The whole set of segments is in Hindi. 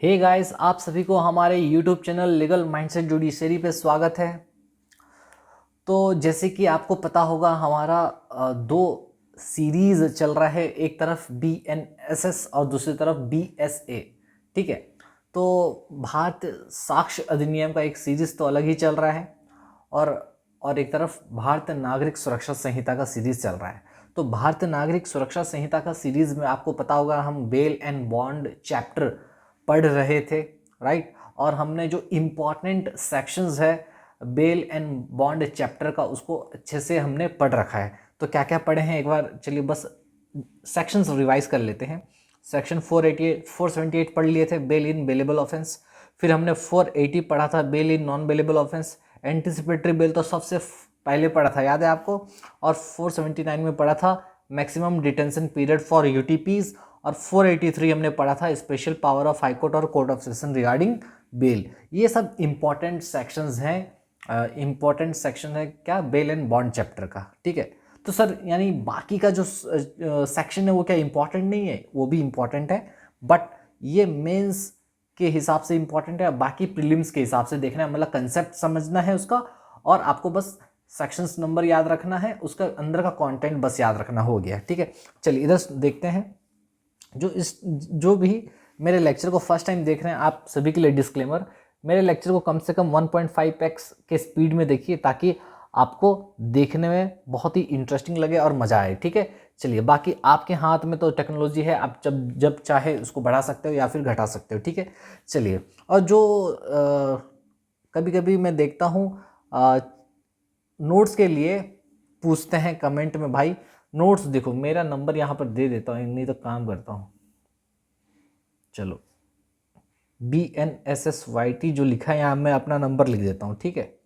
हे गाइस, आप सभी को हमारे YouTube channel legal mindset judiciary पे स्वागत है। तो जैसे कि आपको पता होगा हमारा दो सीरीज चल रहा है, एक तरफ BNSS और दूसरी तरफ BSA। ठीक है, तो भारत साक्ष्य अधिनियम का एक सीरीज तो अलग ही चल रहा है और एक तरफ भारतीय नागरिक सुरक्षा संहिता का सीरीज चल रहा है। तो भारतीय नागरिक सुरक्षा संहिता का सीरीज में आपको पता होगा हम बेल एंड बॉन्ड चैप्टर पढ़ रहे थे, राइट। और हमने जो इम्पॉर्टेंट सेक्शंस है बेल एंड बॉन्ड चैप्टर का उसको अच्छे से हमने पढ़ रखा है। तो क्या क्या पढ़े हैं एक बार चलिए बस सेक्शंस रिवाइज कर लेते हैं। सेक्शन 488 478 पढ़ लिए थे, बेल इन बेलेबल ऑफेंस। फिर हमने 480 पढ़ा था, bail in non bailable offence. Anticipatory bail तो सबसे पहले पढ़ा था, याद है आपको। और 479 में पढ़ा था maximum detention period for UTPs. और 483 हमने पढ़ा था स्पेशल पावर ऑफ हाईकोर्ट और court of session regarding bail. ये सब इंपॉर्टेंट सेक्शंस हैं, इंपॉर्टेंट सेक्शन है क्या, बेल एंड बॉन्ड चैप्टर का। ठीक है, तो सर यानी बाकी का जो सेक्शन है वो क्या इंपॉर्टेंट नहीं है? वो भी इंपॉर्टेंट है, बट ये मेंस के हिसाब से इंपॉर्टेंट है, बाकी प्रीलिम्स के हिसाब से देखना है। मतलब कंसेप्ट समझना है उसका, और आपको बस सेक्शंस नंबर याद रखना है, उसका अंदर का कंटेंट बस याद रखना हो गया। ठीक है, चलिए इधर देखते हैं। जो भी मेरे लेक्चर को फर्स्ट टाइम देख रहे हैं आप सभी के लिए डिस्क्लेमर, मेरे लेक्चर को कम से कम 1.5x के स्पीड में देखिए ताकि आपको देखने में बहुत ही इंटरेस्टिंग लगे और मज़ा आए। ठीक है, चलिए बाकी आपके हाथ में तो टेक्नोलॉजी है, आप जब जब चाहे उसको बढ़ा सकते हो या फिर घटा सकते हो। ठीक है, चलिए। और जो कभी कभी मैं देखता हूँ नोट्स के लिए पूछते हैं कमेंट में, भाई नोट्स देखो, मेरा नंबर यहाँ पर दे देता हूँ, नहीं तो काम करता हूँ। चलो BNSSYT जो लिखा है यहाँ मैं अपना नंबर लिख देता हूँ। ठीक है,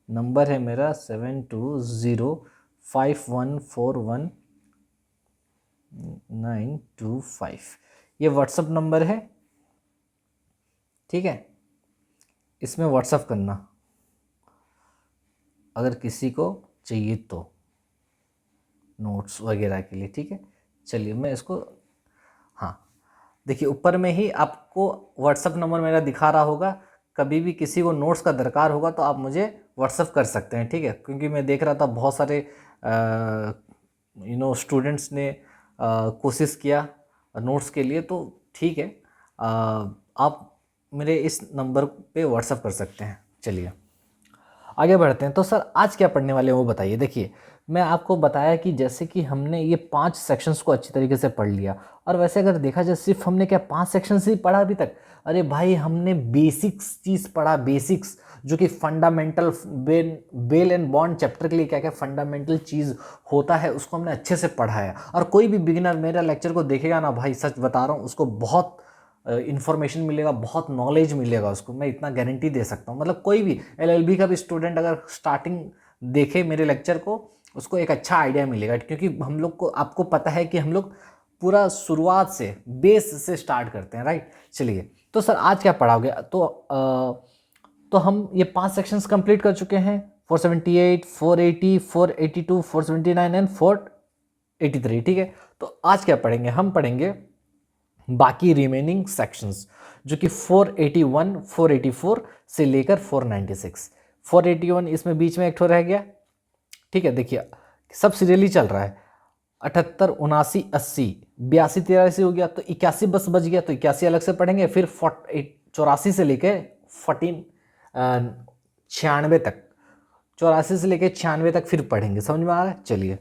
नंबर है मेरा 7205141925। ये व्हाट्सअप नंबर है। ठीक है, इसमें व्हाट्सअप करना अगर किसी को चाहिए तो नोट्स वगैरह के लिए। ठीक है, चलिए मैं इसको, हाँ देखिए ऊपर में ही आपको व्हाट्सअप नंबर मेरा दिखा रहा होगा। कभी भी किसी को नोट्स का दरकार होगा तो आप मुझे व्हाट्सअप कर सकते हैं। ठीक है, क्योंकि मैं देख रहा था बहुत सारे स्टूडेंट्स ने कोशिश किया नोट्स के लिए, तो ठीक है, आप मेरे इस नंबर पे व्हाट्सअप कर सकते हैं। चलिए आगे बढ़ते हैं। तो सर आज क्या पढ़ने वाले हैं वो बताइए। देखिए मैं आपको बताया कि जैसे कि हमने ये 5 सेक्शंस को अच्छी तरीके से पढ़ लिया, और वैसे अगर देखा जाए सिर्फ हमने क्या 5 सेक्शंस ही पढ़ा अभी तक? अरे भाई हमने बेसिक्स चीज़ पढ़ा, बेसिक्स जो कि fundamental bail and bond chapter के लिए क्या क्या फंडामेंटल चीज़ होता है उसको हमने अच्छे से पढ़ा है। और कोई भी बिगिनर मेरा लेक्चर को देखेगा ना भाई, सच बता रहा हूँ, उसको बहुत इन्फॉर्मेशन मिलेगा, बहुत नॉलेज मिलेगा उसको, मैं इतना गारंटी दे सकता हूँ। मतलब कोई भी LLB का भी स्टूडेंट अगर स्टार्टिंग देखे मेरे लेक्चर को, उसको एक अच्छा आइडिया मिलेगा, क्योंकि हम लोग को, आपको पता है कि हम लोग पूरा शुरुआत से बेस से स्टार्ट करते हैं, राइट। चलिए तो सर आज क्या पढ़ाओगे? तो हम ये 5 सेक्शंस कंप्लीट कर चुके हैं, 478, 480, 482, 479 एंड 483। ठीक है, तो आज क्या पढ़ेंगे? हम पढ़ेंगे बाकी रिमेनिंग सेक्शंस जो कि 481, 484 से लेकर 496। 481 इसमें बीच में एक ठो रह गया। ठीक है, देखिए सब सीरियली चल रहा है, 78, 79, 80, 82, 83 हो गया, तो 81 बस बच गया, तो 81 अलग से पढ़ेंगे। फिर 84 से लेकर 96 तक, 84 से लेकर 96 तक फिर पढ़ेंगे। समझ में आ रहा है? चलिए,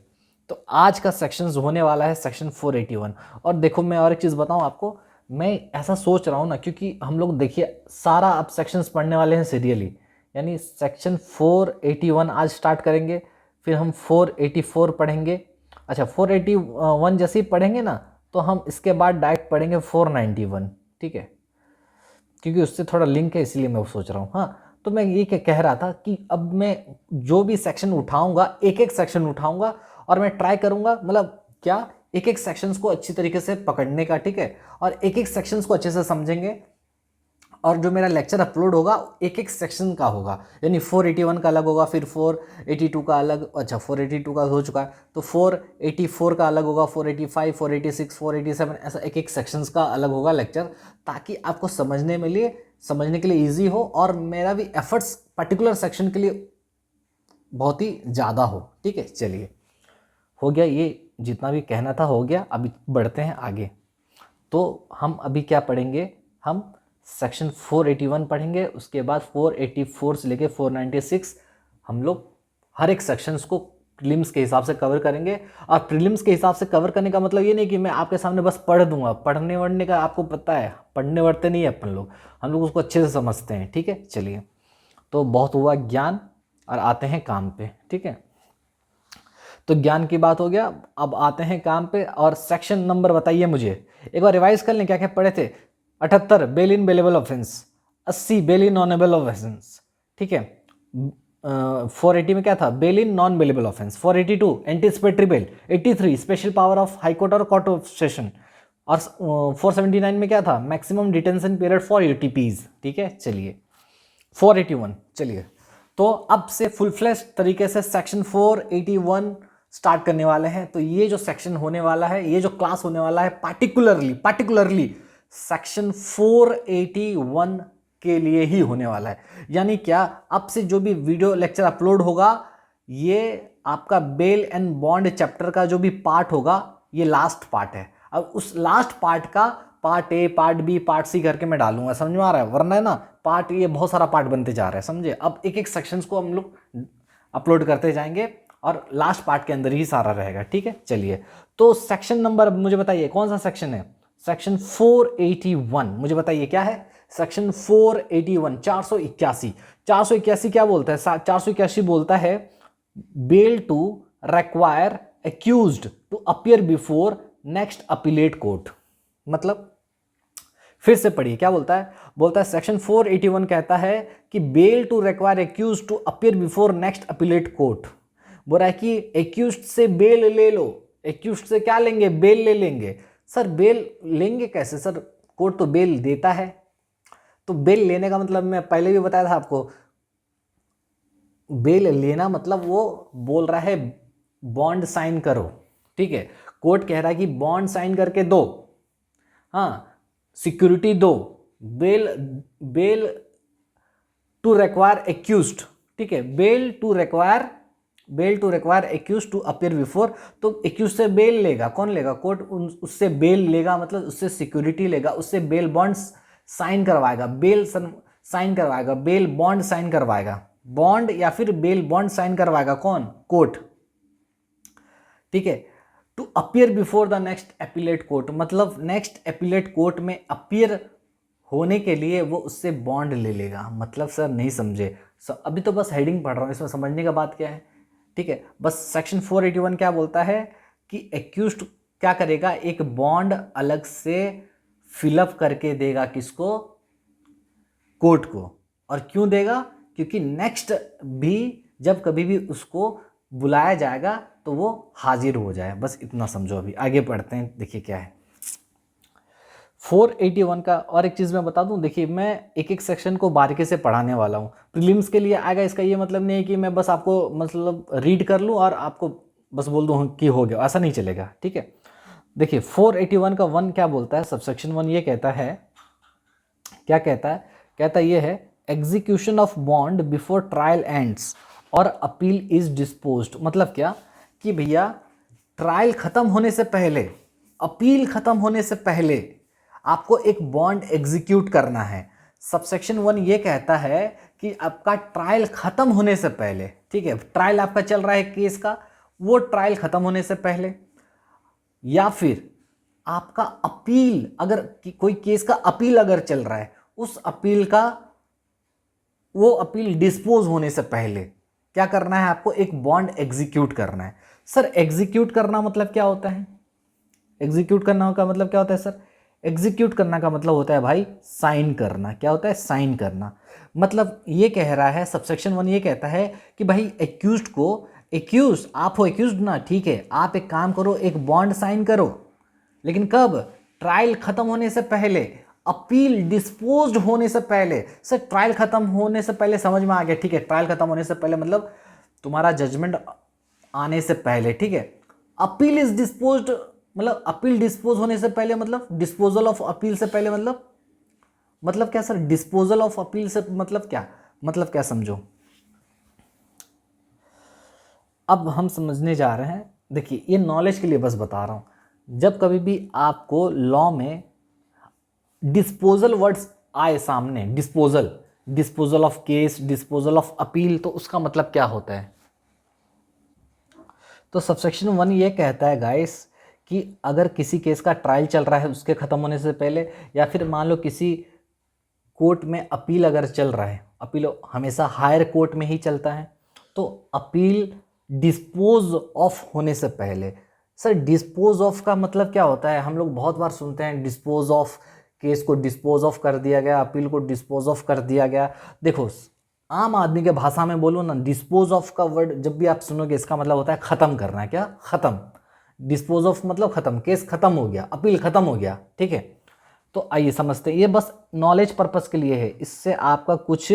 तो आज का सेक्शंस होने वाला है सेक्शन 481। और देखो मैं और एक चीज़ बताऊं आपको, मैं ऐसा सोच रहा हूं ना, क्योंकि हम लोग देखिए सारा अब सेक्शंस पढ़ने वाले हैं सीरियली, यानी सेक्शन 481 आज स्टार्ट करेंगे, फिर हम 484 पढ़ेंगे। अच्छा 481 जैसे ही पढ़ेंगे ना, तो हम इसके बाद डायरेक्ट पढ़ेंगे 491। ठीक है, क्योंकि उससे थोड़ा लिंक है, इसलिए मैं सोच रहा हूँ। हाँ, तो मैं ये कह रहा था कि अब मैं जो भी सेक्शन उठाऊंगा, एक एक सेक्शन उठाऊंगा और मैं ट्राई करूंगा, मतलब क्या, एक एक सेक्शंस को अच्छी तरीके से पकड़ने का। ठीक है, और एक एक सेक्शंस को अच्छे से समझेंगे, और जो मेरा लेक्चर अपलोड होगा एक एक सेक्शन का होगा, यानी 481 का अलग होगा, फिर 482 का अलग, अच्छा 482 का हो चुका है, तो 484 का अलग होगा, 485, 486, 487, ऐसा एक एक सेक्शंस का अलग होगा लेक्चर, ताकि आपको समझने के लिए ईजी हो और मेरा भी एफर्ट्स पर्टिकुलर सेक्शन के लिए बहुत ही ज़्यादा हो। ठीक है, चलिए हो गया, ये जितना भी कहना था हो गया। अभी बढ़ते हैं आगे। तो हम अभी क्या पढ़ेंगे, हम सेक्शन 481 पढ़ेंगे, उसके बाद 484 से लेके 496 हम लोग हर एक सेक्शंस को प्रीलिम्स के हिसाब से कवर करेंगे। और प्रीलिम्स के हिसाब से कवर करने का मतलब ये नहीं कि मैं आपके सामने बस पढ़ दूंगा, पढ़ने वढ़ने का आपको पता है, पढ़ने वढ़ते नहीं है अपन लोग, हम लोग उसको अच्छे से समझते हैं। ठीक है, चलिए तो बहुत हुआ ज्ञान, और आते हैं काम पे। ठीक है, तो ज्ञान की बात हो गया, अब आते हैं काम पे। और सेक्शन नंबर बताइए मुझे, एक बार रिवाइज कर लें क्या क्या पढ़े थे। 78 bail in bailable offence, 80 bail in non bailable offence. ठीक है, 480 में क्या था, bail in non bailable offence. 482 anticipatory bail. 83 special power of high court और कोर्ट ऑफ सेशन। और 479 में क्या था, maximum detention period for UTPs. ठीक है, चलिए 481, चलिए तो अब से फुल फ्लैश तरीके से सेक्शन 481 स्टार्ट करने वाले हैं। तो ये जो सेक्शन होने वाला है, ये जो क्लास होने वाला है, पार्टिकुलरली सेक्शन 481 के लिए ही होने वाला है। यानी क्या, अब से जो भी वीडियो लेक्चर अपलोड होगा, ये आपका बेल एंड बॉन्ड चैप्टर का जो भी पार्ट होगा, ये लास्ट पार्ट है। अब उस लास्ट पार्ट का part A, part B, part C करके मैं डालूंगा, समझ में आ रहा है, वरना है ना पार्ट, ये बहुत सारा पार्ट बनते जा रहा है, समझे। अब एक एक सेक्शंस को हम लोग अपलोड करते जाएंगे और लास्ट पार्ट के अंदर ही सारा रहेगा। ठीक है, चलिए तो सेक्शन नंबर मुझे बताइए कौन सा सेक्शन है। सेक्शन 481 मुझे बताइए क्या है। सेक्शन 481 481 क्या बोलता है, 481 बोलता है bail to require accused to appear before next appellate court. मतलब फिर से पढ़िए क्या बोलता है, बोलता है सेक्शन 481 कहता है कि bail to require accused to appear before next appellate court. बोल रहा है कि एक्यूज्ड से बेल ले लो। एक्यूज्ड से क्या लेंगे, बेल ले लेंगे। सर बेल लेंगे कैसे सर, कोर्ट तो बेल देता है। तो बेल लेने का मतलब मैं पहले भी बताया था आपको, बेल लेना मतलब वो बोल रहा है बॉन्ड साइन करो। ठीक है, कोर्ट कह रहा है कि बॉन्ड साइन करके दो, हाँ सिक्योरिटी दो, बेल टू रिक्वायर एक्यूज्ड। ठीक है, bail to require accused to appear before. तो एक्यूज से बेल लेगा, कौन लेगा, कोर्ट उससे बेल लेगा, मतलब उससे सिक्योरिटी लेगा, उससे बेल बॉन्ड साइन करवाएगा, बेल बॉन्ड साइन करवाएगा, बॉन्ड या फिर बेल बॉन्ड साइन करवाएगा कौन, कोर्ट। ठीक है, to appear before the next appellate court, मतलब नेक्स्ट अपीलेट कोर्ट में अपीयर होने के लिए वो उससे बॉन्ड ले लेगा। मतलब सर नहीं समझे, अभी तो बस हेडिंग पढ़ रहा हूँ, इसमें समझने का बात क्या है। ठीक है, बस सेक्शन 481 क्या बोलता है कि एक्यूज्ड क्या करेगा, एक बॉन्ड अलग से फिलअप करके देगा, किसको, कोर्ट को। और क्यों देगा, क्योंकि नेक्स्ट भी जब कभी भी उसको बुलाया जाएगा तो वो हाजिर हो जाए। बस इतना समझो। अभी आगे पढ़ते हैं, देखिए क्या है 481 का। और एक चीज़ मैं बता दूं, देखिए मैं एक एक सेक्शन को बारीकी से पढ़ाने वाला हूँ। प्रीलिम्स के लिए आएगा, इसका ये मतलब नहीं है कि मैं बस आपको मतलब रीड कर लूँ और आपको बस बोल दूँ कि हो गया, ऐसा नहीं चलेगा। ठीक है, देखिए 481 का 1 क्या बोलता है, सबसेक्शन 1 ये कहता है, क्या कहता है, कहता ये है execution of bond before trial ends और अपील इज डिस्पोज्ड। मतलब क्या कि भैया ट्रायल खत्म होने से पहले, अपील खत्म होने से पहले आपको एक बॉन्ड एग्जीक्यूट करना है। सबसेक्शन 1 ये कहता है कि आपका ट्रायल खत्म होने से पहले, ठीक है, ट्रायल आपका चल रहा है केस का, वो ट्रायल खत्म होने से पहले, या फिर आपका अपील, अगर कोई केस का अपील अगर चल रहा है, उस अपील का वो अपील डिस्पोज होने से पहले क्या करना है, आपको एक बॉन्ड एग्जीक्यूट करना है। सर एग्जीक्यूट करना मतलब क्या होता है, एग्जीक्यूट करना का मतलब क्या होता है सर, एग्जीक्यूट करना का मतलब होता है भाई साइन करना। क्या होता है, साइन करना। मतलब ये कह रहा है सबसेक्शन 1 ये कहता है कि भाई एक्यूज्ड को, एक्यूज आप हो, एक्यूज्ड ना, ठीक है, आप एक काम करो, एक बॉन्ड साइन करो, लेकिन कब, ट्रायल खत्म होने से पहले, अपील डिस्पोज्ड होने से पहले। सर ट्रायल खत्म होने से पहले समझ में आ गया, ठीक है, ट्रायल खत्म होने से पहले मतलब तुम्हारा जजमेंट आने से पहले, ठीक है। अपील इज डिस्पोज्ड मतलब अपील डिस्पोज होने से पहले मतलब डिस्पोजल ऑफ अपील से पहले मतलब क्या सर? डिस्पोजल ऑफ अपील से मतलब क्या समझो। अब हम समझने जा रहे हैं, देखिए ये नॉलेज के लिए बस बता रहा हूं। जब कभी भी आपको लॉ में डिस्पोजल वर्ड्स आए सामने, disposal of case, disposal of appeal, तो उसका मतलब क्या होता है? तो सबसेक्शन 1 ये कहता है गाइस कि अगर किसी केस का ट्रायल चल रहा है उसके ख़त्म होने से पहले, या फिर मान लो किसी कोर्ट में अपील अगर चल रहा है, अपील हमेशा हायर कोर्ट में ही चलता है, तो अपील डिस्पोज ऑफ होने से पहले। सर डिस्पोज ऑफ का मतलब क्या होता है? हम लोग बहुत बार सुनते हैं डिस्पोज ऑफ, केस को डिस्पोज ऑफ कर दिया गया, अपील को डिस्पोज ऑफ कर दिया गया। देखो आम आदमी के भाषा में बोलो ना, डिस्पोज ऑफ का वर्ड जब भी आप सुनोगे इसका मतलब होता है खत्म करना। क्या? खत्म। डिस्पोज ऑफ मतलब खत्म, केस खत्म हो गया, अपील खत्म हो गया, ठीक है। तो आइए समझते हैं, ये बस नॉलेज पर्पस के लिए है, इससे आपका कुछ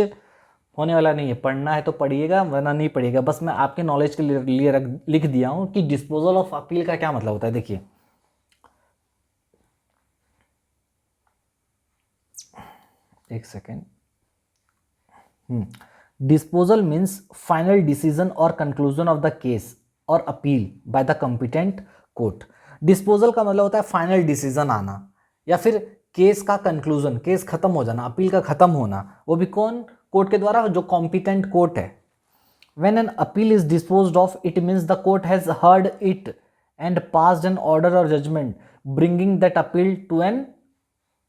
होने वाला नहीं है। पढ़ना है तो पढ़िएगा वरना नहीं पढ़िएगा, बस मैं आपके नॉलेज के लिए लिख दिया हूं कि डिस्पोजल ऑफ अपील का क्या मतलब होता है। देखिए एक second. Disposal means final decision और कंक्लूजन ऑफ द केस और appeal by the competent court. Disposal का मतलब होता है फाइनल डिसीजन आना, या फिर केस का कंक्लूजन, केस खत्म हो जाना, अपील का खत्म होना, वो भी कौन? कोर्ट के द्वारा, जो कॉम्पिटेंट कोर्ट है। When an appeal is disposed of it means the court has heard it and passed an order और judgment bringing that appeal to an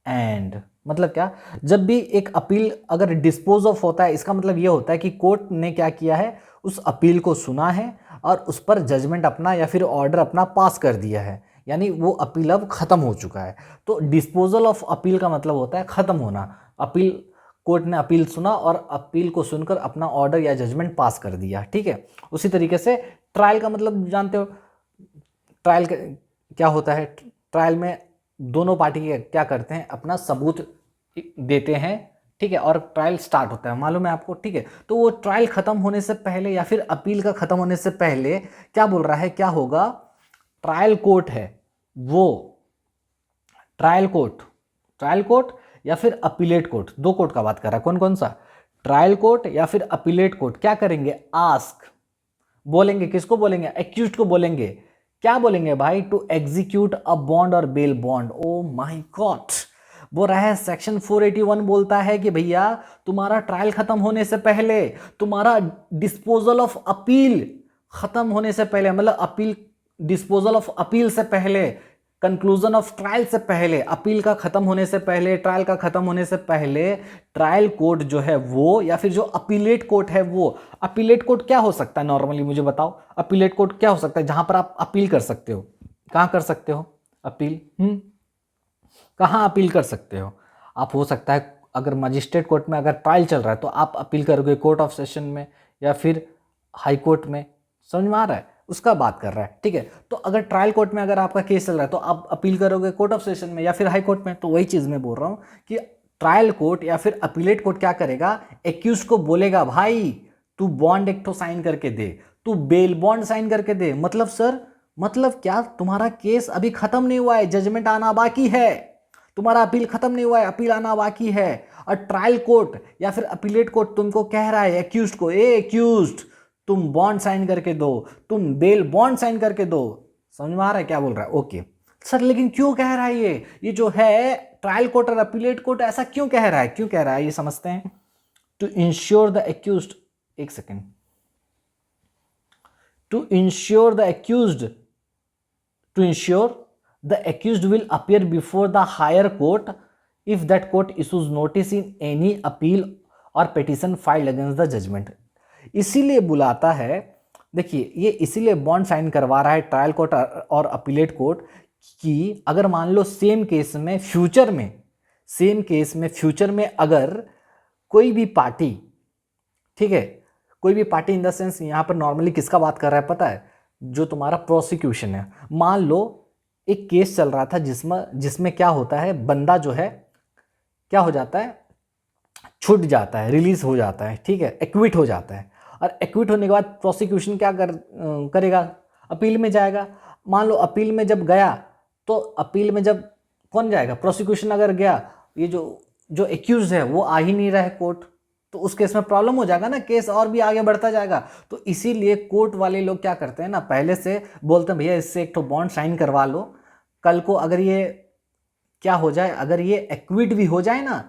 end. मतलब क्या? जब भी एक अपील अगर डिस्पोज ऑफ होता है, इसका मतलब ये होता है कि कोर्ट ने क्या किया है, उस अपील को सुना है और उस पर जजमेंट अपना या फिर ऑर्डर अपना पास कर दिया है, यानी वो अपील अब खत्म हो चुका है। तो डिस्पोजल ऑफ अपील का मतलब होता है खत्म होना। अपील, कोर्ट ने अपील सुना और अपील को सुनकर अपना ऑर्डर या जजमेंट पास कर दिया, ठीक है। उसी तरीके से ट्रायल का मतलब जानते हो, ट्रायल क्या होता है? ट्रायल में दोनों पार्टी क्या करते हैं, अपना सबूत देते हैं, ठीक है, और ट्रायल स्टार्ट होता है, मालूम है आपको, ठीक है। तो वो ट्रायल खत्म होने से पहले या फिर अपील का खत्म होने से पहले क्या बोल रहा है, क्या होगा? ट्रायल कोर्ट है वो, ट्रायल कोर्ट या फिर अपीलेट कोर्ट, दो कोर्ट का बात कर रहा है। कौन कौन सा? ट्रायल कोर्ट या फिर अपीलेट कोर्ट क्या करेंगे? आस्क, बोलेंगे, किसको बोलेंगे? एक्यूज्ड को बोलेंगे। क्या बोलेंगे भाई? टू एग्जीक्यूट अ बॉन्ड और bail bond. Oh my God, बोल रहा है सेक्शन 481 बोलता है कि भैया तुम्हारा ट्रायल खत्म होने से पहले, तुम्हारा डिस्पोजल ऑफ अपील खत्म होने से पहले, मतलब अपील, डिस्पोजल ऑफ अपील से पहले, कंक्लूजन ऑफ ट्रायल से पहले, अपील का खत्म होने से पहले, ट्रायल का खत्म होने से पहले, ट्रायल कोर्ट जो है वो, या फिर जो अपीलेट कोर्ट है वो। अपीलेट कोर्ट क्या हो सकता है नॉर्मली, मुझे बताओ। अपीलेट कोर्ट क्या हो सकता है? जहां पर आप अपील कर सकते हो। कहां कर सकते हो अपील? कहां अपील कर सकते हो आप? हो सकता है अगर मजिस्ट्रेट कोर्ट में अगर ट्रायल चल रहा है तो आप अपील करोगे कोर्ट ऑफ सेशन में या फिर हाई कोर्ट में। समझ में आ रहा है? उसका बात कर रहा है, ठीक है। तो अगर ट्रायल कोर्ट में अगर आपका केस चल रहा है तो आप अपील करोगे कोर्ट ऑफ सेशन में या फिर हाई कोर्ट में। तो वही चीज़ मैं बोल रहा हूँ कि ट्रायल कोर्ट या फिर अपीलेट कोर्ट क्या करेगा? एक्यूज को बोलेगा भाई तू बॉन्ड एक तो साइन करके दे, तू बेल बॉन्ड साइन करके दे। मतलब सर, मतलब क्या? तुम्हारा केस अभी खत्म नहीं हुआ है, जजमेंट आना बाकी है, तुम्हारा अपील खत्म नहीं हुआ है, अपील आना बाकी है। और ट्रायल कोर्ट या फिर अपीलेट कोर्ट तुमको कह रहा है एक्यूज्ड को, ए एक्यूज्ड तुम बॉन्ड साइन करके दो, तुम बेल बॉन्ड साइन करके दो। समझ में आ रहा है क्या बोल रहा है? ओके सर, लेकिन क्यों कह रहा है ये जो है ट्रायल कोर्ट और अपीलेट कोर्ट ऐसा क्यों कह रहा है, क्यों कह रहा है ये समझते हैं। टू इंश्योर द एक्यूज्ड, एक second, to ensure the accused, to ensure the accused will appear before the higher court if that court issues notice in any appeal or petition filed against the judgment। इसीलिए बुलाता है, देखिए ये इसीलिए बॉन्ड साइन करवा रहा है ट्रायल कोर्ट और अपीलेट कोर्ट कि अगर मान लो सेम केस में फ्यूचर में, सेम केस में फ्यूचर में अगर कोई भी पार्टी, ठीक है, कोई भी पार्टी इन द सेंस यहां पर नॉर्मली किसका बात कर रहा है पता है? जो तुम्हारा प्रोसिक्यूशन है। मान लो एक केस चल रहा था जिसमें क्या होता है, बंदा जो है क्या हो जाता है, छूट जाता है, रिलीज हो जाता है, ठीक है, एक्विट हो जाता है। और एक्विट होने के बाद प्रोसिक्यूशन क्या करेगा, अपील में जाएगा। मान लो अपील में जब गया, तो अपील में जब कौन जाएगा, प्रोसिक्यूशन अगर गया, ये जो जो एक्यूज है वो आ ही नहीं रहा है कोर्ट, तो उस केस में प्रॉब्लम हो जाएगा ना, केस और भी आगे बढ़ता जाएगा। तो इसीलिए कोर्ट वाले लोग क्या करते हैं ना, पहले से बोलते हैं भैया इससे एक तो बॉन्ड साइन करवा लो, कल को अगर ये क्या हो जाए, अगर ये एक्विट भी हो जाए ना,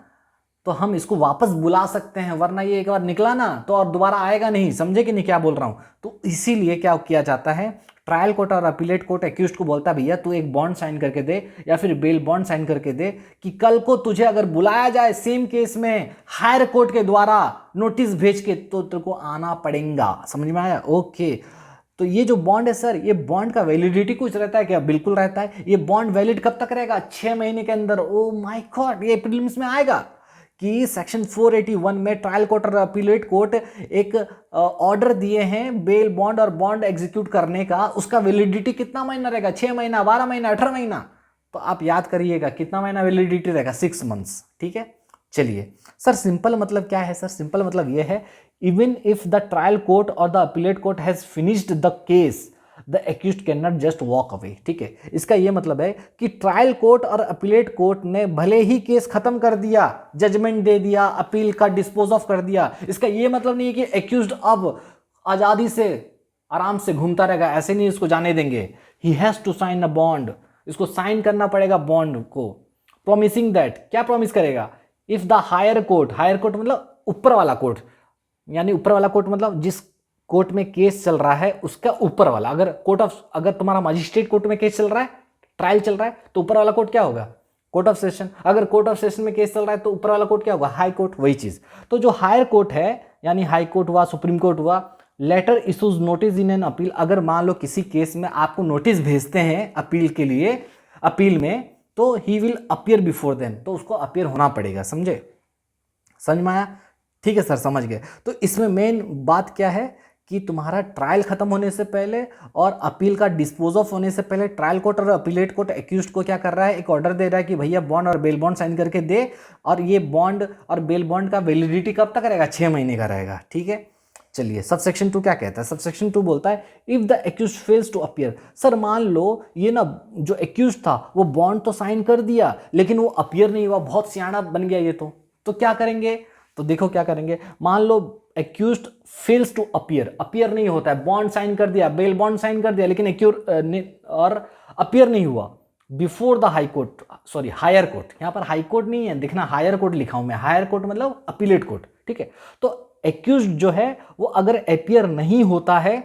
तो हम इसको वापस बुला सकते हैं, वरना ये एक बार निकला ना तो और दोबारा आएगा नहीं। समझे कि नहीं क्या बोल रहा हूं। तो इसीलिए क्या किया जाता है, ट्रायल कोर्ट और अपीलेट कोर्ट एक्यूज्ड को बोलता है भैया तू एक बॉन्ड साइन करके दे, या फिर बेल बॉन्ड साइन करके दे, कि कल को तुझे अगर बुलाया जाए सेम केस में हायर कोर्ट के द्वारा नोटिस भेज के, तो तेरे को आना पड़ेगा। समझ में आया? ओके। तो ये जो बॉन्ड है सर, ये बॉन्ड का वैलिडिटी कुछ रहता है क्या? बिल्कुल रहता है। ये बॉन्ड वैलिड कब तक रहेगा? 6 महीने के अंदर। ओ माय गॉड, ये प्रीलिम्स में आएगा कि सेक्शन 481 में ट्रायल कोर्ट और अपीलेट कोर्ट एक ऑर्डर दिए हैं बेल बॉन्ड और बॉन्ड एग्जीक्यूट करने का, उसका वैलिडिटी कितना महीना रहेगा? 6 महीना, 12 महीना, 18 महीना? तो आप याद करिएगा कितना महीना वैलिडिटी रहेगा, 6 मंथ्स। ठीक है, चलिए सर सिंपल मतलब क्या है? सर सिंपल मतलब यह है, even if the trial court और the appellate court has finished the case, the accused can not just walk away. ठीक है, इसका यह मतलब है कि ट्रायल कोर्ट और अपीलेट कोर्ट ने भले ही केस खत्म कर दिया, जजमेंट दे दिया, अपील का डिस्पोज ऑफ कर दिया, इसका यह मतलब नहीं है कि एक्यूज्ड अब आजादी से आराम से घूमता रहेगा, ऐसे नहीं इसको जाने देंगे। He has to sign a bond, इसको साइन करना पड़ेगा बॉन्ड को, प्रोमिसिंग दैट, क्या प्रॉमिस करेगा? If the higher court, higher court मतलब ऊपर वाला कोर्ट, यानी ऊपर वाला कोर्ट मतलब जिस कोर्ट में केस चल रहा है उसका ऊपर वाला, अगर कोर्ट ऑफ, अगर तुम्हारा मजिस्ट्रेट कोर्ट में केस चल रहा है, ट्रायल चल रहा है, तो ऊपर वाला कोर्ट क्या होगा? Court of session. अगर कोर्ट ऑफ सेशन में केस चल रहा है तो ऊपर वाला कोर्ट क्या होगा? High court. वही चीज। तो जो हायर कोर्ट है, यानी हाई कोर्ट हुआ, सुप्रीम कोर्ट हुआ, later issues notice in an appeal, अगर मान लो किसी केस में आपको नोटिस भेजते हैं अपील के लिए, अपील में, तो he will appear before them, तो उसको अपीयर होना पड़ेगा। समझे? समझ में आया? ठीक है सर, समझ गए। तो इसमें मेन बात क्या है कि तुम्हारा ट्रायल खत्म होने से पहले और अपील का डिस्पोज ऑफ होने से पहले ट्रायल कोर्ट और अपीलेट कोर्ट एक्यूज्ड को क्या कर रहा है? एक ऑर्डर दे रहा है कि भैया बॉन्ड और बेल बॉन्ड साइन करके दे, और ये बॉन्ड और बेल बॉन्ड का वैलिडिटी कब तक रहेगा? 6 महीने का रहेगा। ठीक है, चलिए सबसेक्शन 2 क्या कहता है? सबसेक्शन 2 बोलता है if the accused fails to appear. Sir मान लो ये ना जो एक्यूज्ड था वो बॉन्ड तो साइन कर दिया लेकिन वो अपीयर नहीं हुआ, बहुत सियाना बन गया ये, तो क्या करेंगे? तो देखो क्या करेंगे। मान लो accused fails to appear, appear नहीं होता है, बॉन्ड साइन कर दिया, बेल बॉन्ड साइन कर दिया, लेकिन और अपीयर नहीं हुआ before the high court, sorry higher court, यहां पर हाई कोर्ट नहीं है, दिखना हायर कोर्ट लिखा हूं मैं, हायर कोर्ट मतलब अपीलेट कोर्ट। ठीक है, तो एक्यूज्ड जो है वो अगर अपीयर नहीं होता है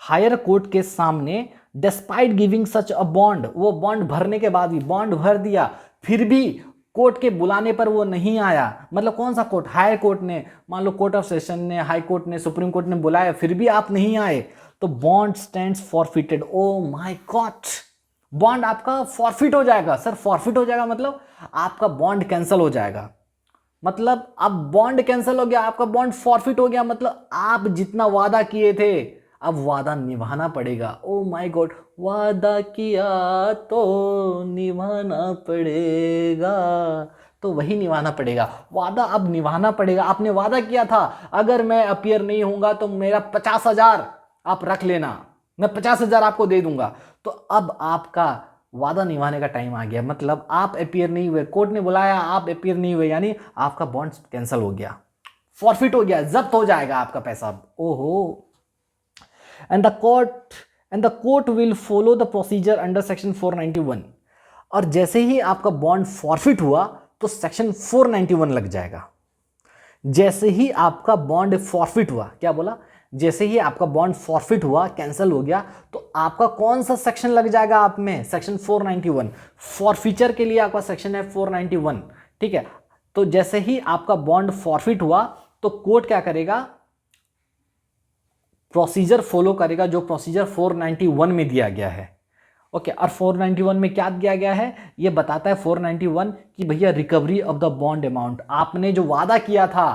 हायर कोर्ट के सामने, despite giving such a bond, वो बॉन्ड भरने के बाद भी, बॉन्ड भर दिया फिर भी कोर्ट के बुलाने पर वो नहीं आया, मतलब कौन सा कोर्ट? हायर कोर्ट ने, मान लो कोर्ट ऑफ सेशन ने, हाई कोर्ट ने, सुप्रीम कोर्ट ने बुलाया, फिर भी आप नहीं आए, तो bond stands forfeited. Oh my God, bond आपका फॉरफिट हो जाएगा। सर फॉरफिट हो जाएगा मतलब आपका बॉन्ड कैंसिल हो जाएगा, मतलब अब बॉन्ड कैंसिल हो गया, आपका बॉन्ड फॉरफिट हो गया, मतलब आप जितना वादा किए थे अब वादा निभाना पड़ेगा। ओ माय गॉड, वादा किया तो निभाना पड़ेगा, तो वही निभाना पड़ेगा, वादा अब निभाना पड़ेगा। आपने वादा किया था अगर मैं अपीयर नहीं होऊंगा तो मेरा 50,000 आप रख लेना, मैं 50,000 आपको दे दूंगा। तो अब आपका वादा निभाने का टाइम आ गया, मतलब आप अपीयर नहीं हुए, कोर्ट ने बुलाया, आप अपीयर नहीं हुए, यानी आपका बॉन्ड कैंसिल हो गया, फॉरफिट हो गया, जब्त हो जाएगा आपका पैसा। ओहो, and the court will follow the procedure under section 491। और जैसे ही आपका बॉन्ड फॉरफिट हुआ तो सेक्शन 491 लग जाएगा। जैसे ही आपका बॉन्ड फॉरफिट हुआ, क्या बोला? जैसे ही आपका बॉन्ड फॉरफिट हुआ, कैंसिल हो गया, तो आपका कौन सा सेक्शन लग जाएगा आप में? सेक्शन 491। फॉरफीचर के लिए आपका सेक्शन है 491। ठीक है, तो जैसे ही आपका बॉन्ड फॉरफिट हुआ तो कोर्ट क्या करेगा? प्रोसीजर फॉलो करेगा जो प्रोसीजर 491 में दिया गया है। ओके, और 491 में क्या दिया गया है ये बताता है 491 कि भैया recovery of the bond amount, आपने जो वादा किया था,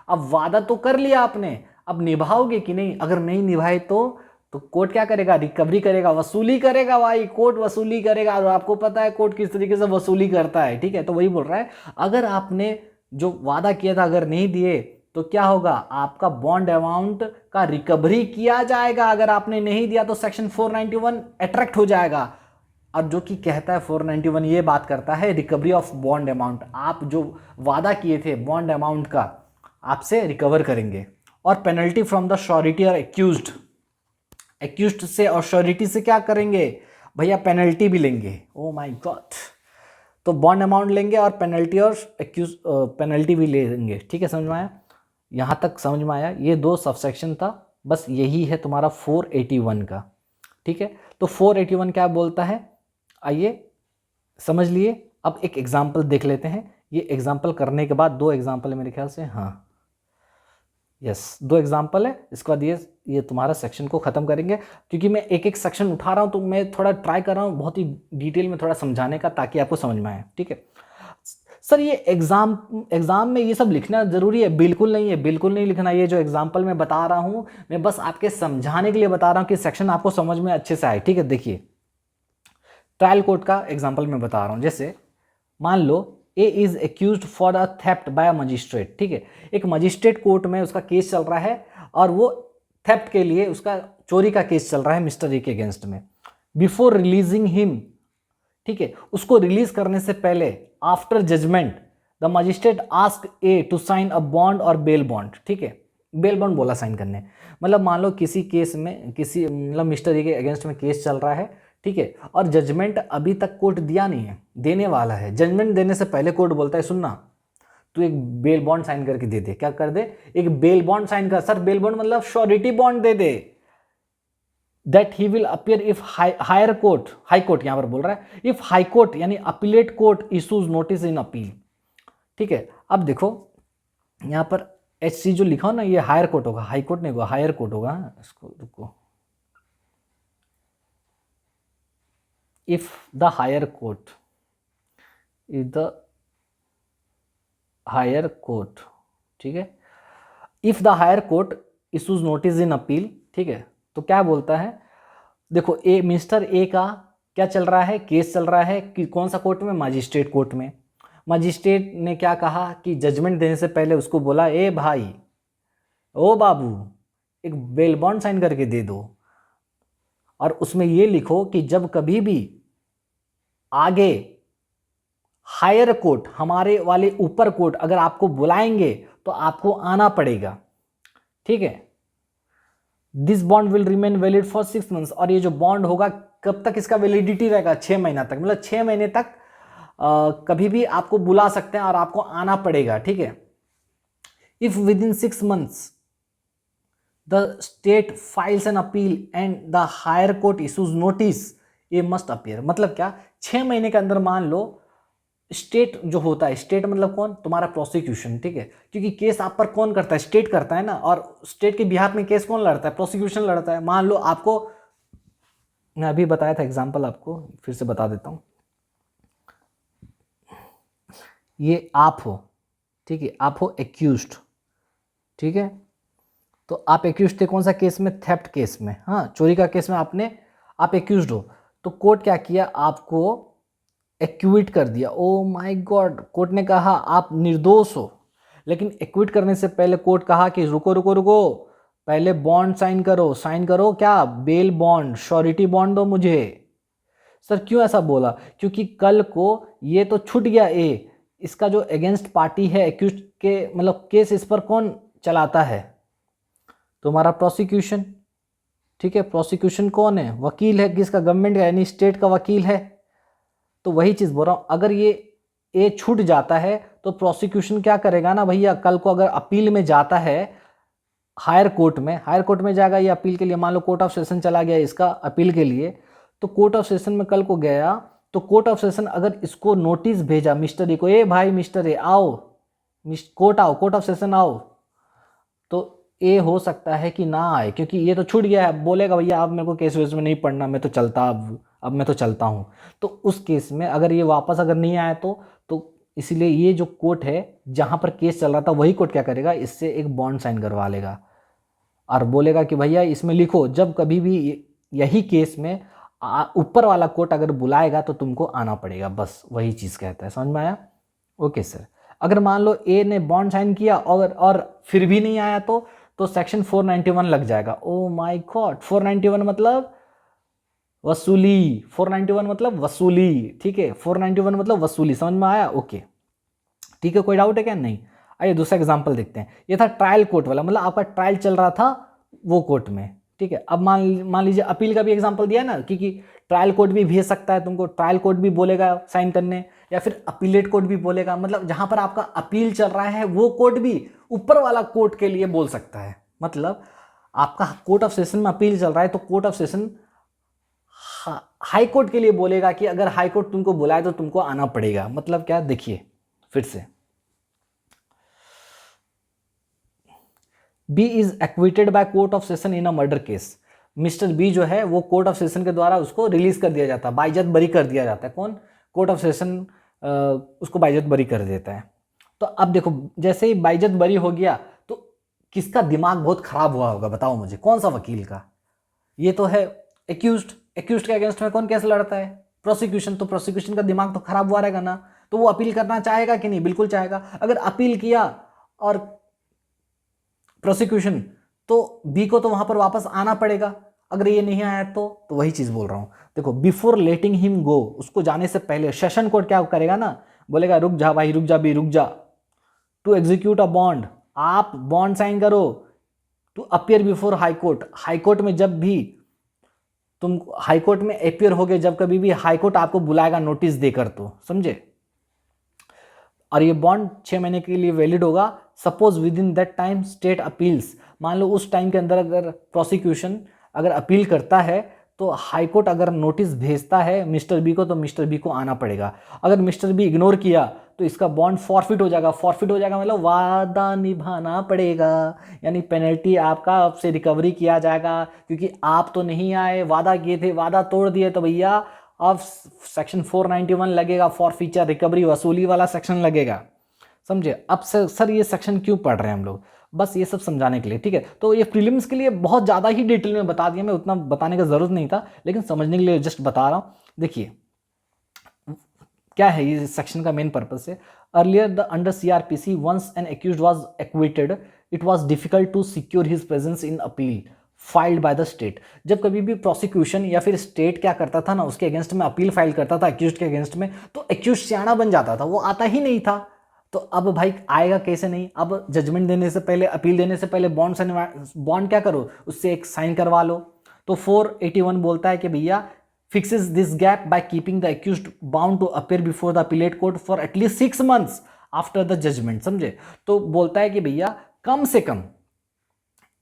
अब वादा तो कर लिया आपने, अब निभाओगे कि नहीं? अगर नहीं निभाए तो कोर्ट क्या करेगा? रिकवरी करेगा, वसूली करेगा भाई, कोर्ट वसूली करेगा। और आपको पता है कोर्ट किस तरीके से वसूली करता है। ठीक है, तो वही बोल रहा है अगर आपने जो वादा किया था अगर नहीं दिए तो क्या होगा, आपका बॉन्ड अमाउंट का रिकवरी किया जाएगा। अगर आपने नहीं दिया तो सेक्शन 491 अट्रैक्ट हो जाएगा। और जो कि कहता है 491 ये बात करता है रिकवरी ऑफ बॉन्ड अमाउंट, आप जो वादा किए थे बॉन्ड अमाउंट का आपसे रिकवर करेंगे। और पेनल्टी फ्रॉम द श्योरिटी और एक्यूज्ड से और श्योरिटी से क्या करेंगे भैया, पेनल्टी भी लेंगे। ओ माय गॉड, तो बॉन्ड अमाउंट लेंगे और पेनल्टी और एक्यूज पेनल्टी भी लेंगे। ठीक है, समझ में आया? यहाँ तक समझ में आया? ये 2 सबसेक्शन था, बस यही है तुम्हारा 481 का। ठीक है, तो 481 क्या बोलता है आइए समझ लिए। अब एक एग्जाम्पल देख लेते हैं। ये एग्जाम्पल करने के बाद 2 एग्जाम्पल है मेरे ख्याल से, हाँ यस 2 एग्जाम्पल है। इसके बाद ये तुम्हारा सेक्शन को ख़त्म करेंगे। क्योंकि मैं एक एक सेक्शन उठा रहा हूँ तो मैं थोड़ा ट्राई कर रहा हूँ बहुत ही डिटेल में थोड़ा समझाने का, ताकि आपको समझ में आए। ठीक है सर, ये एग्ज़ाम में ये सब लिखना ज़रूरी है? बिल्कुल नहीं है, बिल्कुल नहीं लिखना। ये जो एग्जाम्पल मैं बता रहा हूँ मैं बस आपके समझाने के लिए बता रहा हूँ कि सेक्शन आपको समझ में अच्छे से आए। ठीक है, देखिए ट्रायल कोर्ट का एग्जाम्पल मैं बता रहा हूँ। जैसे मान लो A is accused for a theft by a magistrate. ठीक है, एक मजिस्ट्रेट कोर्ट में उसका केस चल रहा है और वो थेफ्ट के लिए उसका चोरी का केस चल रहा है मिस्टर ए के अगेंस्ट में। बिफोर रिलीजिंग हिम, ठीक है, उसको रिलीज करने से पहले after judgement the magistrate ask A to sign a bond और बेल बॉन्ड। ठीक है, बेल बॉन्ड बोला साइन करने, मतलब मान लो किसी केस में किसी मतलब मिस्टर ए के अगेंस्ट में केस चल रहा है। ठीक है, और जजमेंट अभी तक कोर्ट दिया नहीं है, देने वाला है। जजमेंट देने से पहले कोर्ट बोलता है सुनना तू एक बेल बॉन्ड साइन करके दे दे। क्या कर दे? एक बेल बॉन्ड साइन कर। सर बेल बॉन्ड मतलब श्योरिटी बॉन्ड दे दे। That he will appear if higher court, high court यहां पर बोल रहा है, इफ हाई कोर्ट यानी appellate court issues notice in appeal. ठीक है, अब देखो यहां पर HC जो लिखा हो ना, ये हायर कोर्ट होगा, हाई कोर्ट नहीं होगा, हायर कोर्ट होगा। इसको रुको, if the higher court is the higher court, ठीक है, if the higher court issues notice in appeal. ठीक है, तो क्या बोलता है, देखो ए मिस्टर ए का क्या चल रहा है, केस चल रहा है कि कौन सा कोर्ट में, मजिस्ट्रेट कोर्ट में। मजिस्ट्रेट ने क्या कहा कि जजमेंट देने से पहले उसको बोला ए भाई ओ बाबू एक बेल बॉन्ड साइन करके दे दो, और उसमें ये लिखो कि जब कभी भी आगे हायर कोर्ट हमारे वाले ऊपर कोर्ट अगर आपको बुलाएंगे तो आपको आना पड़ेगा। ठीक है, this bond will remain valid for 6 months. और ये जो बॉन्ड होगा कब तक इसका वैलिडिटी रहेगा? 6 महीना तक, मतलब 6 महीने तक कभी भी आपको बुला सकते हैं और आपको आना पड़ेगा। ठीक है, if within 6 months the state files an appeal and the higher court issues notice ये मस्ट अपीयर। मतलब क्या, 6 महीने के अंदर मान लो स्टेट जो होता है, स्टेट मतलब कौन, तुम्हारा प्रोसिक्यूशन। ठीक है, क्योंकि केस आप पर कौन करता है, स्टेट करता है ना, और स्टेट के बिहाफ में केस कौन लड़ता है, प्रोसिक्यूशन लड़ता है। मान लो आपको, मैं अभी बताया था एग्जांपल, आपको फिर से बता देता हूं। ये आप हो, ठीक है, आप हो एक्यूज्ड। ठीक है, तो आप एक्यूज्ड थे कौन सा केस में, थेफ्ट केस में, हाँ चोरी का केस में आप एक्यूज्ड हो। तो कोर्ट क्या किया, आपको एक्विट कर दिया। ओ माय गॉड, कोर्ट ने कहा आप निर्दोष हो, लेकिन एक्विट करने से पहले कोर्ट कहा कि रुको रुको रुको, पहले बॉन्ड साइन करो। साइन करो क्या, बेल बॉन्ड, श्योरिटी बॉन्ड दो मुझे। सर क्यों ऐसा बोला? क्योंकि कल को ये तो छूट गया ए, इसका जो अगेंस्ट पार्टी है एक्यूज के, मतलब केस इस पर कौन चलाता है, तुम्हारा प्रोसिक्यूशन। ठीक है, प्रोसिक्यूशन कौन है, वकील है किसका, गवर्नमेंट का, यानी स्टेट का वकील है। तो वही चीज़ बोल रहा हूँ, अगर ये छूट जाता है तो प्रोसिक्यूशन क्या करेगा ना भैया, कल को अगर अपील में जाता है हायर कोर्ट में जाएगा ये अपील के लिए। मान लो कोर्ट ऑफ सेशन चला गया इसका अपील के लिए, तो कोर्ट ऑफ सेशन में कल को गया, तो कोर्ट ऑफ सेशन अगर इसको नोटिस भेजा मिस्टर ए को, ए भाई मिस्टर ए आओ, कोर्ट आओ, कोर्ट ऑफ सेशन आओ, तो ए हो सकता है कि ना आए, क्योंकि ये तो छूट गया है। बोलेगा भैया अब मेरे को केस वेस में नहीं पढ़ना, मैं तो चलता, अब मैं तो चलता हूँ। तो उस केस में अगर ये वापस अगर नहीं आया तो इसीलिए ये जो कोर्ट है जहाँ पर केस चल रहा था वही कोर्ट क्या करेगा, इससे एक बॉन्ड साइन करवा लेगा और बोलेगा कि भैया इसमें लिखो जब कभी भी यही केस में ऊपर वाला कोर्ट अगर बुलाएगा तो तुमको आना पड़ेगा। बस वही चीज़ कहता है, समझ में आया? ओके सर, अगर मान लो ए ने बॉन्ड साइन किया और फिर भी नहीं आया तो सेक्शन 491 लग जाएगा। ओ माय गॉड, 491 मतलब वसूली, 491 मतलब वसूली, ठीक है, 491 मतलब वसूली, समझ में आया? ओके, ठीक है, कोई डाउट है क्या? नहीं। आइए दूसरा एग्जांपल देखते हैं। ये था ट्रायल कोर्ट वाला, मतलब आपका ट्रायल चल रहा था वो कोर्ट में, ठीक है। अब मान लीजिए अपील का भी एग्जांपल दिया ना कि ट्रायल कोर्ट भी भेज सकता है तुमको, ट्रायल कोर्ट भी बोलेगा साइन करने, या फिर अपीलेट कोर्ट भी बोलेगा, मतलब जहां पर आपका अपील चल रहा है वो कोर्ट भी ऊपर वाला कोर्ट के लिए बोल सकता है। मतलब आपका कोर्ट ऑफ सेशन में अपील चल रहा है तो court of session high court के लिए बोलेगा कि अगर हाई कोर्ट तुमको बुलाए तो तुमको आना पड़ेगा। मतलब क्या, देखिए फिर से, B is acquitted by court of session in a murder case. Mister B जो है वो कोर्ट ऑफ सेशन के द्वारा उसको रिलीज कर दिया जाता है, बाइज्जत बरी कर दिया जाता है। कौन? कोर्ट ऑफ सेशन उसको बाइज्जत बरी कर देता है। तो अब देखो, जैसे ही बाइज्जत बरी हो गया तो किसका दिमाग बहुत खराब हुआ होगा, बताओ मुझे, कौन सा वकील का? ये तो है एक्यूज्ड, एक्यूज्ड के अगेंस्ट में कौन केस लड़ता है? प्रोसिक्यूशन। तो प्रोसिक्यूशन का दिमाग तो खराब हुआ रहेगा ना, तो वो अपील करना चाहेगा कि नहीं? बिल्कुल चाहेगा। अगर अपील किया और प्रोसिक्यूशन, तो बी को तो वहां पर वापस आना पड़ेगा। अगर ये नहीं आया तो वही चीज बोल रहा हूं। देखो, बिफोर लेटिंग हिम गो, उसको जाने से पहले सेशन कोर्ट क्या करेगा ना, बोलेगा रुक जा भाई, रुक जा बी, रुक जा, टू एग्जीक्यूट अ बॉन्ड, आप बॉन्ड साइन करो, to appear before high court. High court में जब भी तुम हाई कोर्ट में अपियर हो गए, जब कभी भी हाई कोर्ट आपको बुलाएगा नोटिस देकर, तो समझे। और ये बॉन्ड 6 महीने के लिए वैलिड होगा। Suppose with in that time state appeals, मान लो उस टाइम के अंदर अगर प्रोसिक्यूशन अगर अपील करता है तो हाई कोर्ट अगर नोटिस भेजता है मिस्टर बी को, तो मिस्टर बी को आना पड़ेगा। अगर मिस्टर बी इग्नोर किया तो इसका बॉन्ड फॉरफिट हो जाएगा। फॉरफिट हो जाएगा मतलब वादा निभाना पड़ेगा, यानी पेनल्टी आपका आपसे रिकवरी किया जाएगा, क्योंकि आप तो नहीं आए, वादा किए थे, वादा तोड़ दिए, तो भैया अब सेक्शन 491 लगेगा, फॉर फीचर रिकवरी वसूली वाला सेक्शन लगेगा, समझे। अब सर ये सेक्शन क्यों पढ़ रहे हैं हम लोग? बस ये सब समझाने के लिए, ठीक है। तो ये प्रीलिम्स के लिए बहुत ज़्यादा ही डिटेल में बता दिया, मैं उतना बताने का ज़रूरत नहीं था, लेकिन समझने के लिए जस्ट बता रहा हूँ। देखिए क्या है ये सेक्शन का मेन पर्पस है। Earlier the under CrPC once an accused was acquitted, it was difficult to secure his presence in appeal filed by the state. जब कभी भी प्रोसिक्यूशन या फिर स्टेट क्या करता था ना, उसके अगेंस्ट में अपील फाइल करता था एक्यूज्ड के अगेंस्ट में, तो एक्यूज्ड सियाना बन जाता था, वो आता ही नहीं था। तो अब भाई आएगा कैसे नहीं? अब जजमेंट देने से पहले, अपील देने से पहले बॉन्ड क्या करो, उससे एक साइन करवा लो। तो 481 बोलता है कि भैया fixes this gap by keeping the accused bound to appear before the appellate court for at least 6 months after the judgment, समझे। तो बोलता है कि भैया कम से कम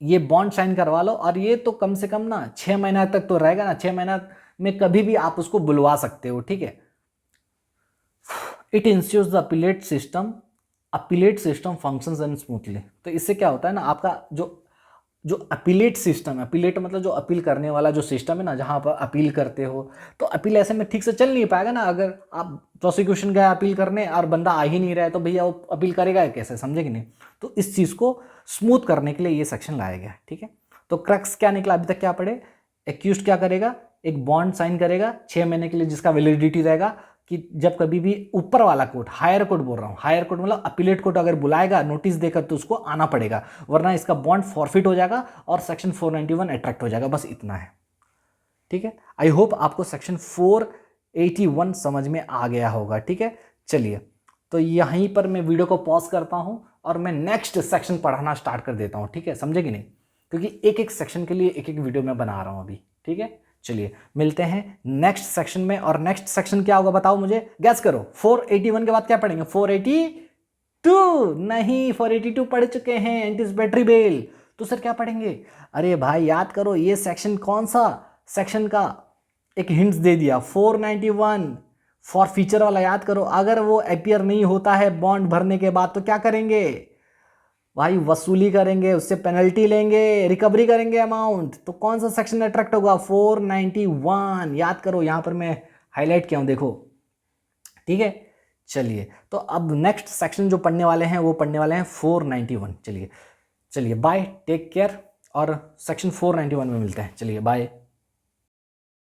ये बॉन्ड साइन करवा लो, और ये तो कम से कम ना 6 महीना तक तो रहेगा ना, 6 महीना में कभी भी आप उसको बुलवा सकते हो, ठीक है। It ensures the appellate system functions and smoothly. तो इससे क्या होता है ना, आपका जो अपीलेट सिस्टम है, अपीलेट मतलब जो अपील करने वाला जो सिस्टम है ना, जहां पर अपील करते हो, तो अपील ऐसे में ठीक से चल नहीं पाएगा ना। अगर आप प्रोसिक्यूशन गए अपील करने और बंदा आ ही नहीं रहा है, तो भैया वो अपील करेगा कैसे, समझे कि नहीं। तो इस चीज़ को स्मूथ करने के लिए ये सेक्शन लाया गया, ठीक है। तो क्रक्स क्या निकला अभी तक क्या पढ़े? एक्यूज्ड क्या करेगा, एक बॉन्ड साइन करेगा 6 महीने के लिए, जिसका वैलिडिटी रहेगा, कि जब कभी भी ऊपर वाला कोर्ट, हायर कोर्ट बोल रहा हूँ, हायर कोर्ट मतलब अपीलेट कोर्ट अगर बुलाएगा नोटिस देकर, तो उसको आना पड़ेगा, वरना इसका बॉन्ड फॉरफिट हो जाएगा और सेक्शन 491 अट्रैक्ट हो जाएगा। बस इतना है, ठीक है। आई होप आपको सेक्शन 481 समझ में आ गया होगा, ठीक है। चलिए, तो यहीं पर मैं वीडियो को पॉज करता हूँ और मैं नेक्स्ट सेक्शन पढ़ाना स्टार्ट कर देता हूँ, ठीक है, समझे कि नहीं, क्योंकि एक एक सेक्शन के लिए एक एक वीडियो मैं बना रहा हूँ अभी, ठीक है। चलिए मिलते हैं नेक्स्ट सेक्शन में। और नेक्स्ट सेक्शन क्या होगा बताओ मुझे, गैस करो। 481 के बाद क्या पढ़ेंगे? 482 नहीं, 482 पढ़ चुके हैं, एंटीसिपेटरी बेल। तो सर क्या पढ़ेंगे? अरे भाई याद करो, ये सेक्शन कौन सा सेक्शन का एक हिंट्स दे दिया, 491 फॉर फीचर वाला, याद करो। अगर वो अपीयर नहीं होता है बॉन्ड भरने के बाद, तो क्या करेंगे भाई? वसूली करेंगे, उससे पेनल्टी लेंगे, रिकवरी करेंगे अमाउंट। तो कौन सा सेक्शन अट्रैक्ट होगा? 491, याद करो, यहां पर मैं हाईलाइट किया हूं, देखो, ठीक है। चलिए, तो अब नेक्स्ट सेक्शन जो पढ़ने वाले हैं वो पढ़ने वाले हैं 491। चलिए बाय, टेक केयर, और सेक्शन 491 में मिलते हैं। चलिए बाय।